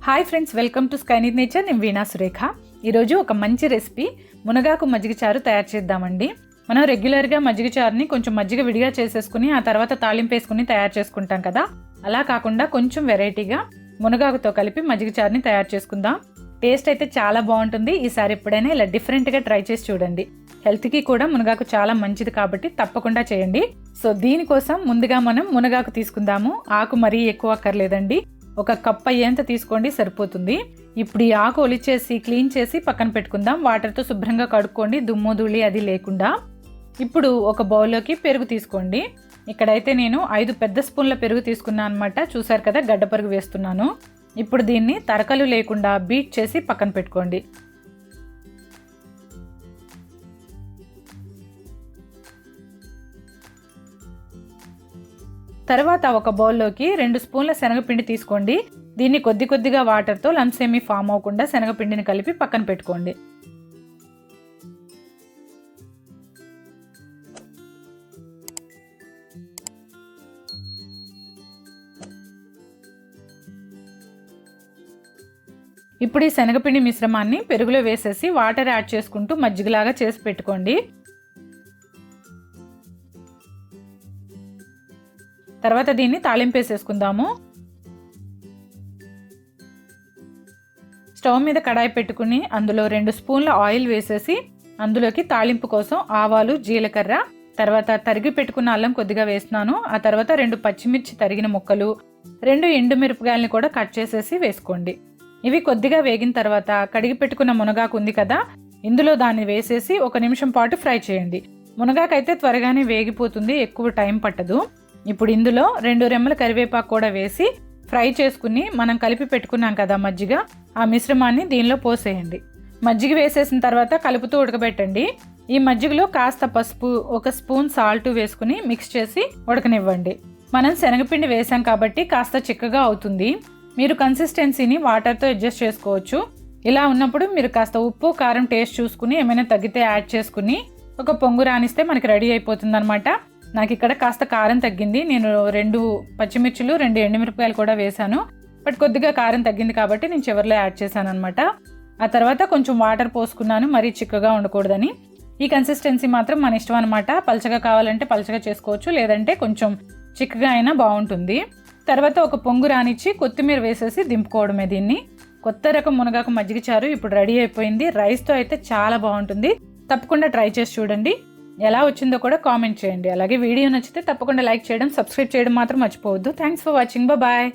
Hi friends, welcome to Skyneer nature. నేను వీణా సురేఖ. ఈరోజు ఒక మంచి రెసిపీ మునగాకు మజ్జిగ చారు తయారు చేద్దామండి. మనం రెగ్యులర్గా మజ్జిగ చారుని కొంచెం మజ్జిగ విడిగా చేసేసుకుని ఆ తర్వాత తాలింపు వేసుకుని తయారు చేసుకుంటాం కదా, అలా కాకుండా కొంచెం వెరైటీగా మునగాకుతో కలిపి మజ్జిగ చారుని తయారు చేసుకుందాం. టేస్ట్ అయితే చాలా బాగుంటుంది. ఈసారి ఎప్పుడైనా ఇలా డిఫరెంట్గా ట్రై చేసి చూడండి. హెల్త్కి కూడా మునగాకు చాలా మంచిది కాబట్టి తప్పకుండా చేయండి. సో దీనికోసం ముందుగా మనం మునగాకు తీసుకుందాము. ఆకు మరీ ఎక్కువ అక్కర్లేదండి, ఒక కప్ అయ్యేంత తీసుకోండి, సరిపోతుంది. ఇప్పుడు ఈ ఆకు ఒలిచేసి క్లీన్ చేసి పక్కన పెట్టుకుందాం. వాటర్తో శుభ్రంగా కడుక్కోండి, దుమ్ము ధూళి అది లేకుండా. ఇప్పుడు ఒక బౌల్లోకి పెరుగు తీసుకోండి. ఇక్కడైతే నేను 5 పెద్ద స్పూన్ల పెరుగు తీసుకున్నాను అనమాట. చూసారు కదా, గడ్డ పెరుగు వేస్తున్నాను. ఇప్పుడు దీన్ని తరకలు లేకుండా బీట్ చేసి పక్కన పెట్టుకోండి. తర్వాత ఒక బౌల్లోకి 2 స్పూన్ల శనగపిండి తీసుకోండి. దీన్ని కొద్ది కొద్దిగా వాటర్తో లంప్స్ ఏమీ ఫామ్ అవ్వకుండా శనగపిండిని కలిపి పక్కన పెట్టుకోండి. ఇప్పుడు ఈ శనగపిండి మిశ్రమాన్ని పెరుగులో వేసేసి వాటర్ యాడ్ చేసుకుంటూ మజ్జిగలాగా చేసి పెట్టుకోండి. తర్వాత దీన్ని తాలింపు వేసేసుకుందాము. స్టవ్ మీద కడాయి పెట్టుకుని అందులో 2 స్పూన్ల ఆయిల్ వేసేసి అందులోకి తాలింపు కోసం ఆవాలు, జీలకర్ర, తర్వాత తరిగి పెట్టుకున్న అల్లం కొద్దిగా వేస్తున్నాను. ఆ తర్వాత 2 పచ్చిమిర్చి తరిగిన ముక్కలు, 2 ఎండుమిరపకాయలని కూడా కట్ చేసేసి వేసుకోండి. ఇవి కొద్దిగా వేగిన తర్వాత కడిగి పెట్టుకున్న మునగాకు ఉంది కదా, ఇందులో దాన్ని వేసేసి 1 నిమిషం పాటు ఫ్రై చేయండి. మునగాకు అయితే త్వరగానే వేగిపోతుంది, ఎక్కువ టైం పట్టదు. ఇప్పుడు ఇందులో 2 రెమ్మల కరివేపాకు కూడా వేసి ఫ్రై చేసుకుని మనం కలిపి పెట్టుకున్నాం కదా మజ్జిగ, ఆ మిశ్రమాన్ని దీనిలో పోసేయండి. మజ్జిగ వేసేసిన తర్వాత కలుపుతూ ఉడకబెట్టండి. ఈ మజ్జిగలో కాస్త పసుపు, 1 స్పూన్ సాల్ట్ వేసుకుని మిక్స్ చేసి ఉడకనివ్వండి. మనం శనగపిండి వేసాం కాబట్టి కాస్త చిక్కగా అవుతుంది. మీరు కన్సిస్టెన్సీని వాటర్తో అడ్జస్ట్ చేసుకోవచ్చు. ఇలా ఉన్నప్పుడు మీరు కాస్త ఉప్పు, కారం టేస్ట్ చూసుకుని ఏమైనా తగ్గితే యాడ్ చేసుకుని ఒక పొంగు రానిస్తే మనకి రెడీ అయిపోతుంది అనమాట. నాకు ఇక్కడ కాస్త కారం తగ్గింది. నేను 2 పచ్చిమిర్చులు, 2 ఎండుమిరపకాయలు కూడా వేశాను. బట్ కొద్దిగా కారం తగ్గింది కాబట్టి నేను చివరిలో యాడ్ చేశాను అనమాట. ఆ తర్వాత కొంచెం వాటర్ పోసుకున్నాను, మరీ చిక్కగా ఉండకూడదని. ఈ కన్సిస్టెన్సీ మాత్రం మన ఇష్టం అనమాట. పలచగా కావాలంటే పలచగా చేసుకోవచ్చు, లేదంటే కొంచెం చిక్కగా అయినా బాగుంటుంది. తర్వాత ఒక పొంగు రానిచ్చి కొత్తిమీర వేసేసి దింపుకోవడమే. దీన్ని కొత్త రకం మునగాకు మజ్జిగ చారు ఇప్పుడు రెడీ అయిపోయింది. రైస్తో అయితే చాలా బాగుంటుంది. తప్పకుండా ట్రై చేసి చూడండి. ఎలా వచ్చిందో కూడా కామెంట్ చేయండి. అలాగే వీడియో నచ్చితే తప్పకుండా లైక్ చేయడం, సబ్స్క్రైబ్ చేయడం మాత్రం మర్చిపోవద్దు. Thanks for watching. బాయ్.